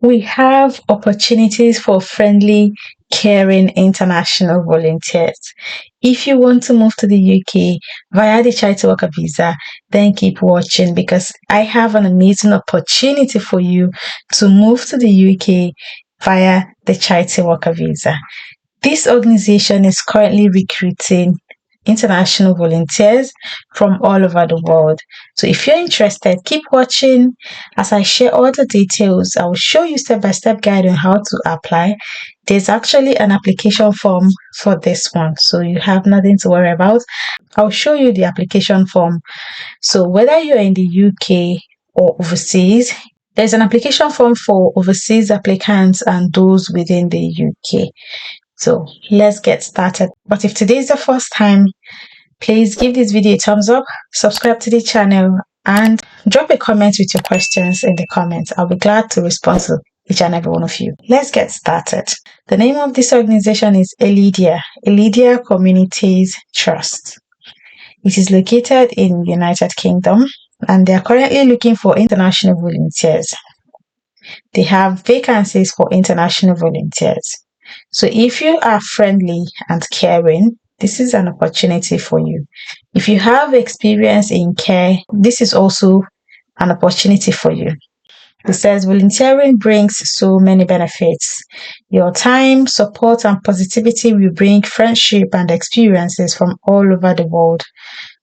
We have opportunities for friendly, caring international volunteers. If you want to move to the UK via the Charity Worker Visa, then keep watching because I have an amazing opportunity for you to move to the UK via the Charity Worker Visa. This organization is currently recruiting international volunteers from all over the world. So if you're interested, keep watching as I share all the details. I will show you step-by-step guide on how to apply. There's actually an application form for this one, so you have nothing to worry about. I'll show you the application form. So whether you're in the UK or overseas, there's an application form for overseas applicants and those within the UK. So let's get started. But if today is the first time, please give this video a thumbs up, subscribe to the channel, and drop a comment with your questions in the comments. I'll be glad to respond to each and every one of you. Let's get started. The name of this organization is Elidyr, Elidyr Communities Trust. It is located in United Kingdom and they are currently looking for international volunteers. They have vacancies for international volunteers. So if you are friendly and caring, this is an opportunity for you. If you have experience in care, this is also an opportunity for you. It says volunteering brings so many benefits. Your time, support, and positivity will bring friendship and experiences from all over the world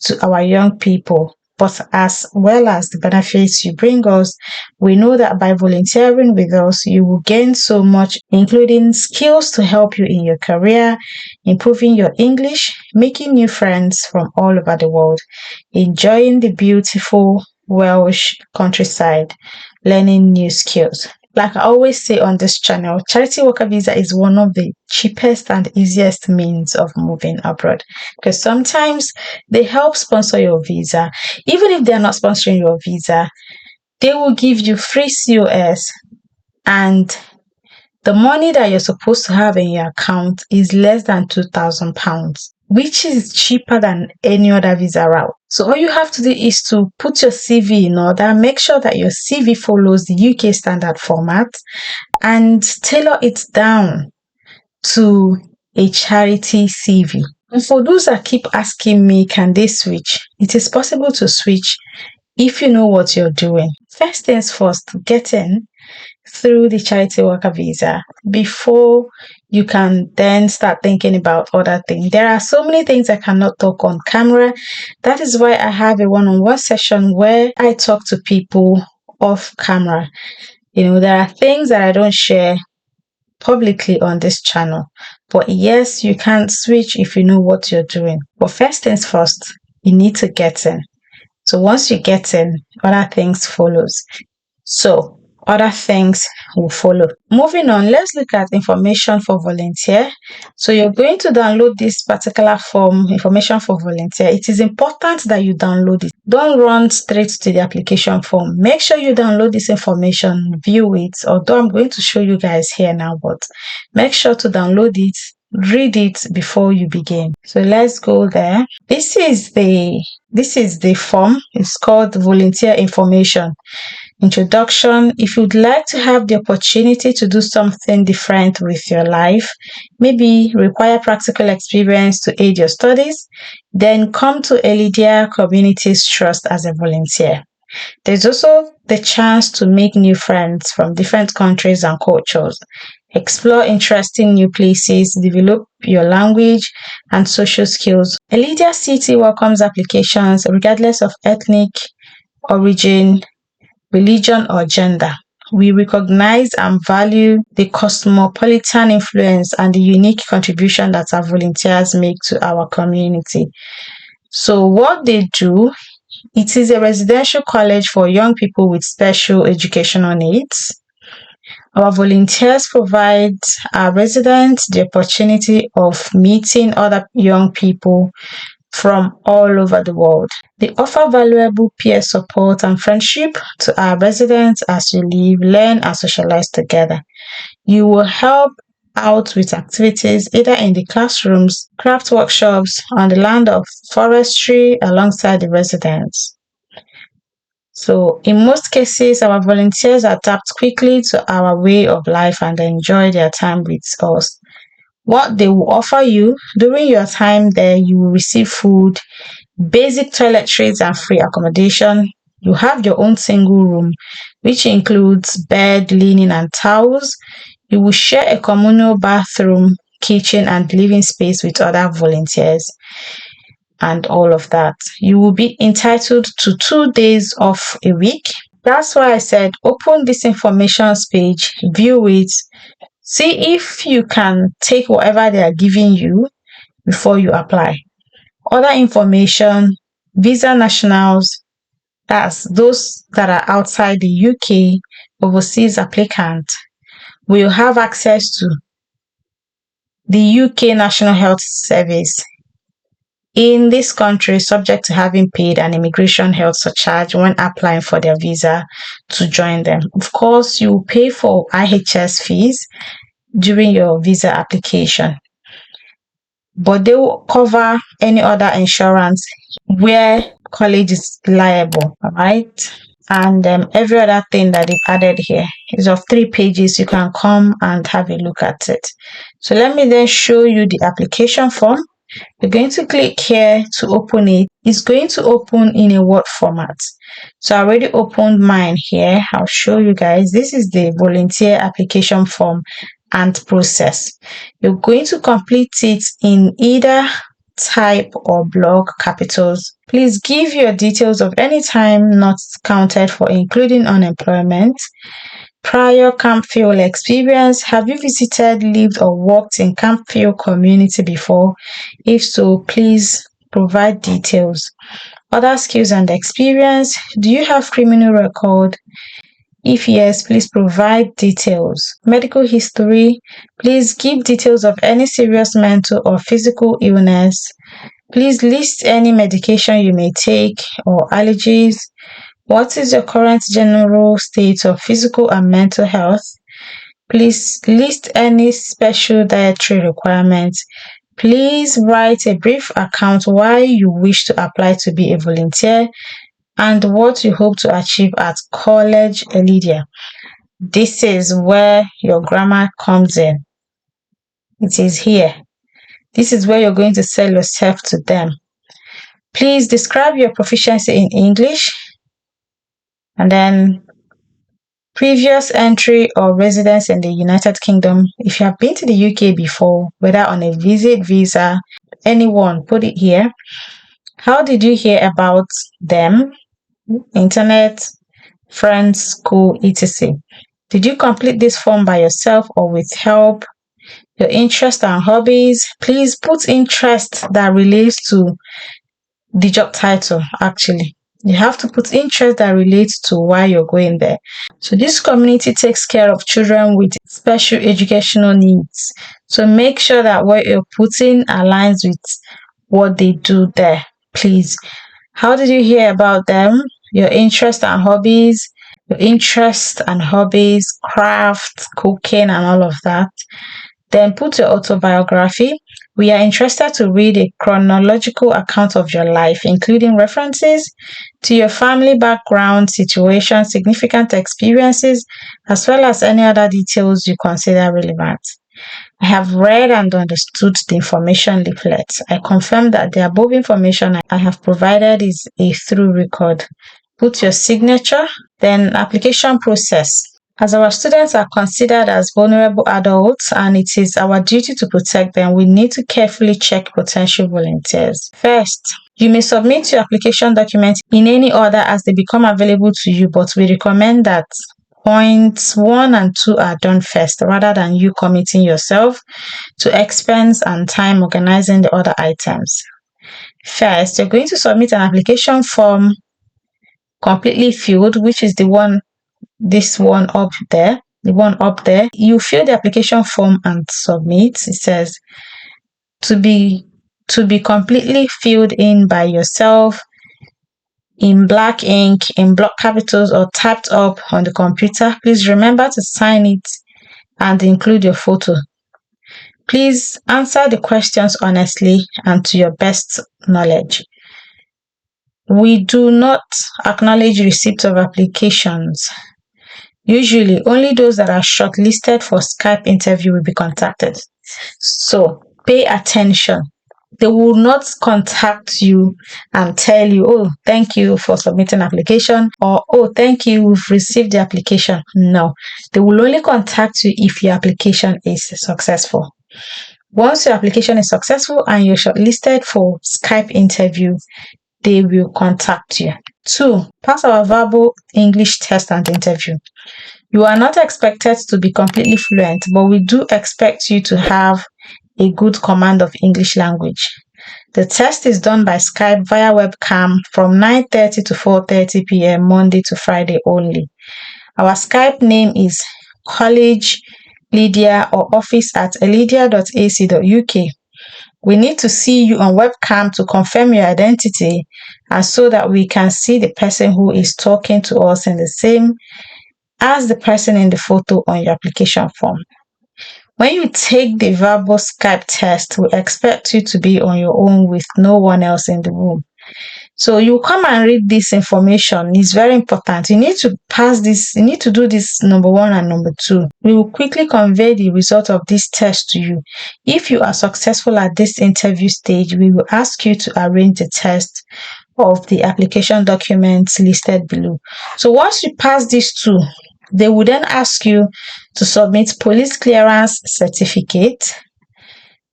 to our young people. But as well as the benefits you bring us, we know that by volunteering with us, you will gain so much, including skills to help you in your career, improving your English, making new friends from all over the world, enjoying the beautiful Welsh countryside, learning new skills. Like I always say on this channel, Charity Worker Visa is one of the cheapest and easiest means of moving abroad because sometimes they help sponsor your visa. Even if they're not sponsoring your visa, they will give you free COS and the money that you're supposed to have in your account is less than £2,000, which is cheaper than any other visa route. So all you have to do is to put your CV in order, make sure that your CV follows the UK standard format and tailor it down to a charity CV. And for those that keep asking me, can they switch? It is possible to switch if you know what you're doing. First things first, get in through the Charity Worker Visa before you can then start thinking about other things. There are so many things I cannot talk on camera. That is why I have a one-on-one session where I talk to people off camera. There are things that I don't share publicly on this channel. But yes, you can switch if you know what you're doing. But first things first, you need to get in. So once you get in, other things follows. So other things will follow. Moving on, let's look at information for volunteer. So you're going to download this particular form, information for volunteer. It is important that you download it. Don't run straight to the application form. Make sure you download this information, view it, although I'm going to show you guys here now, but make sure to download it, read it before you begin. So let's go there. This is the form. It's called volunteer information. Introduction. If you'd like to have the opportunity to do something different with your life, maybe require practical experience to aid your studies, then come to Elidyr Communities Trust as a volunteer. There's also the chance to make new friends from different countries and cultures, explore interesting new places, develop your language and social skills. Elidyr City welcomes applications regardless of ethnic origin, religion, or gender. We recognize and value the cosmopolitan influence and the unique contribution that our volunteers make to our community. So what they do, it is a residential college for young people with special educational needs. Our volunteers provide our residents the opportunity of meeting other young people from all over the world. They offer valuable peer support and friendship to our residents as you live, learn, and socialize together. You will help out with activities either in the classrooms, craft workshops, on the land of forestry alongside the residents. So in most cases, our volunteers adapt quickly to our way of life and enjoy their time with us. What they will offer you during your time there, you will receive food, basic toiletries and free accommodation. You have your own single room, which includes bed, linen, and towels. You will share a communal bathroom, kitchen, and living space with other volunteers and all of that. You will be entitled to 2 days off a week. That's why I said open this information page, view it, see if you can take whatever they are giving you before you apply. Other information, visa nationals, that's those that are outside the UK, overseas applicant, will have access to the UK National Health Service in this country, subject to having paid an immigration health surcharge when applying for their visa to join them. Of course, you pay for IHS fees during your visa application, but they will cover any other insurance where college is liable, all right? And every other thing that they've added here is of 3 pages. You can come and have a look at it. So let me then show you the application form. You're going to click here to open it. It's going to open in a Word format. So I already opened mine here. I'll show you guys. This is the volunteer application form and process. You're going to complete it in either type or block capitals. Please give your details of any time not counted for, including unemployment, prior Campfield experience. Have you visited, lived, or worked in Campfield community before? If so, please provide details. Other skills and experience. Do you have criminal record? If yes, please provide details. Medical history. Please give details of any serious mental or physical illness. Please list any medication you may take or allergies. What is your current general state of physical and mental health? Please list any special dietary requirements. Please write a brief account why you wish to apply to be a volunteer and what you hope to achieve at College Elidyr. This is where your grammar comes in. It is here. This is where you're going to sell yourself to them. Please describe your proficiency in English, and then previous entry or residence in the United Kingdom. If you have been to the UK before, whether on a visit, visa, anyone, put it here. How did you hear about them? Internet, friends, school, etc. Did you complete this form by yourself or with help? Your interest and hobbies. Please put interest that relates to the job title, actually. You have to put interest that relates to why you're going there. So this community takes care of children with special educational needs. So make sure that what you're putting aligns with what they do there, please. How did you hear about them? Your interest and hobbies. Your interest and hobbies, craft, cooking, and all of that. Then put your autobiography. We are interested to read a chronological account of your life, including references to your family background, situation, significant experiences, as well as any other details you consider relevant. I have read and understood the information leaflet. I confirm that the above information I have provided is a through record. Put your signature, then application process. As our students are considered as vulnerable adults and it is our duty to protect them, we need to carefully check potential volunteers. First, you may submit your application documents in any order as they become available to you, but we recommend that points 1 and 2 are done first rather than you committing yourself to expense and time organizing the other items. First, you're going to submit an application form completely filled, which is this one up there, the one up there. You fill the application form and submit. It says to be completely filled in by yourself in black ink, in block capitals, or typed up on the computer. Please remember to sign it and include your photo. Please answer the questions honestly and to your best knowledge. We do not acknowledge receipt of applications. Usually, only those that are shortlisted for Skype interview will be contacted. So, pay attention. They will not contact you and tell you, oh, thank you for submitting application, or oh, thank you, we've received the application. No, they will only contact you if your application is successful. Once your application is successful and you're shortlisted for Skype interview, they will contact you. 2. Pass our verbal English test and interview. You are not expected to be completely fluent, but we do expect you to have a good command of English language. The test is done by Skype via webcam from 9:30 to 4:30 p.m. Monday to Friday only. Our Skype name is College Elidyr or office at elidyr.ac.uk. We need to see you on webcam to confirm your identity and so that we can see the person who is talking to us in the same as the person in the photo on your application form. When you take the verbal Skype test, we expect you to be on your own with no one else in the room. So you come and read this information. It's very important. You need to pass this. You need to do this number 1 and number 2. We will quickly convey the result of this test to you. If you are successful at this interview stage, we will ask you to arrange the test of the application documents listed below. So once you pass these 2, they will then ask you to submit police clearance certificate,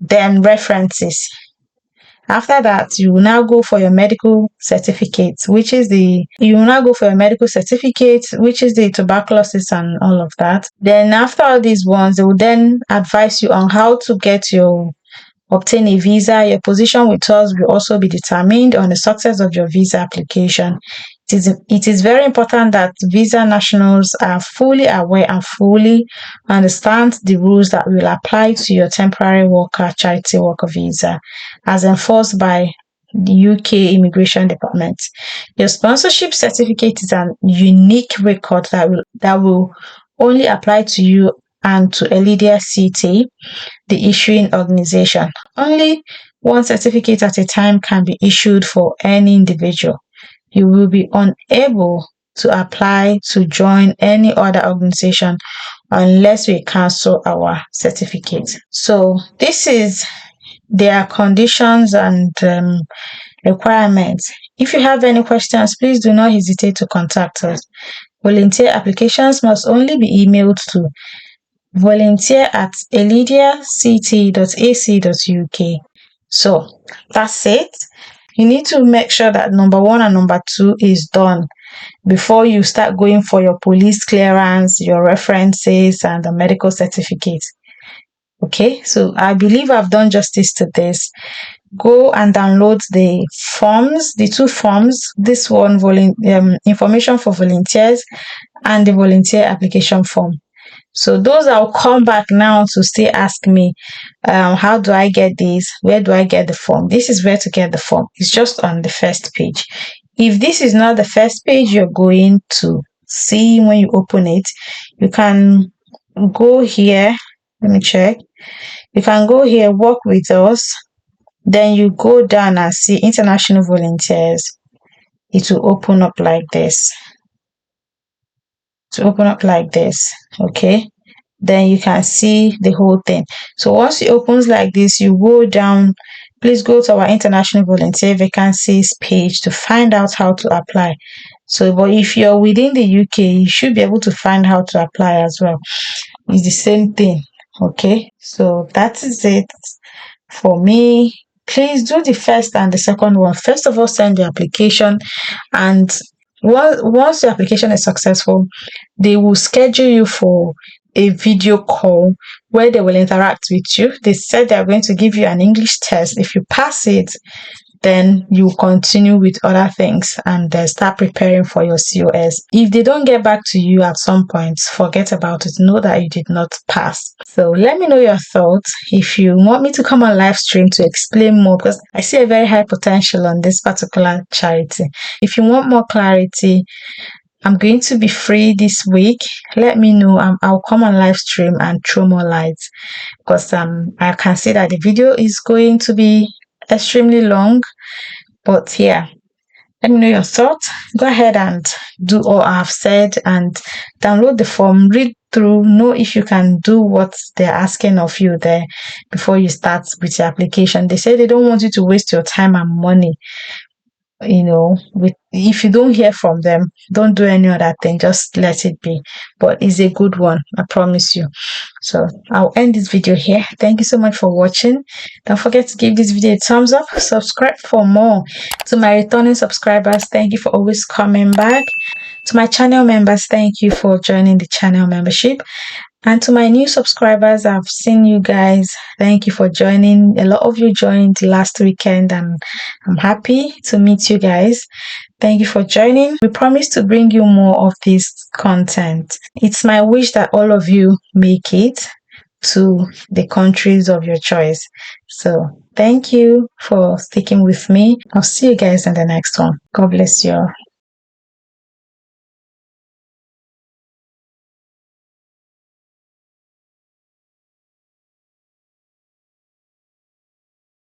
then references. After that, you will now go for your medical certificate, which is the tuberculosis and all of that. Then after all these ones, they will then advise you on how to obtain a visa. Your position with us will also be determined on the success of your visa application. It is very important that visa nationals are fully aware and fully understand the rules that will apply to your temporary worker charity worker visa as enforced by the UK Immigration Department. Your sponsorship certificate is a unique record that will only apply to you and to Elidyr CT, the issuing organization. Only one certificate at a time can be issued for any individual. You will be unable to apply to join any other organization unless we cancel our certificate. So this is their conditions and requirements. If you have any questions, please do not hesitate to contact us. Volunteer applications must only be emailed to volunteer@elydyrct.ac.uk. So that's it. You need to make sure that number 1 and number 2 is done before you start going for your police clearance, your references, and the medical certificate. Okay, so I believe I've done justice to this. Go and download the forms, the 2 forms, this one, information for volunteers, and the volunteer application form. So those I'll come back now to still ask me, how do I get this? Where do I get the form? This is where to get the form. It's just on the first page. If this is not the first page you're going to see when you open it, you can go here. Let me check. You can go here, work with us. Then you go down and see international volunteers. It will open up like this. Okay. Then you can see the whole thing. So once it opens like this, you go down. Please go to our international volunteer vacancies page to find out how to apply. So, but if you're within the UK, you should be able to find how to apply as well. It's the same thing. Okay, so that is it for me. Please do the first and the second one. First of all, send the application, and once the application is successful, they will schedule you for a video call where they will interact with you. They said they are going to give you an English test. If you pass it, then you continue with other things and start preparing for your COS. If they don't get back to you at some point, forget about it. Know that you did not pass. So let me know your thoughts. If you want me to come on live stream to explain more, because I see a very high potential on this particular charity. If you want more clarity, I'm going to be free this week. Let me know. I'll come on live stream and throw more lights, because I can see that the video is going to be extremely long. But yeah, Let me know your thoughts. Go ahead and do all I've said and download the form, read through, know if you can do what they're asking of you there before you start with your application. They say they don't want you to waste your time and money. With if you don't hear from them, don't do any other thing, just let it be. But it's a good one, I promise you. So I'll end this video here. Thank you so much for watching. Don't forget to give this video a thumbs up, subscribe for more. To my returning subscribers, thank you for always coming back. To my channel members, thank you for joining the channel membership. And to my new subscribers, I've seen you guys. Thank you for joining. A lot of you joined last weekend, and I'm happy to meet you guys. Thank you for joining. We promise to bring you more of this content. It's my wish that all of you make it to the countries of your choice. So thank you for sticking with me. I'll see you guys in the next one. God bless you all.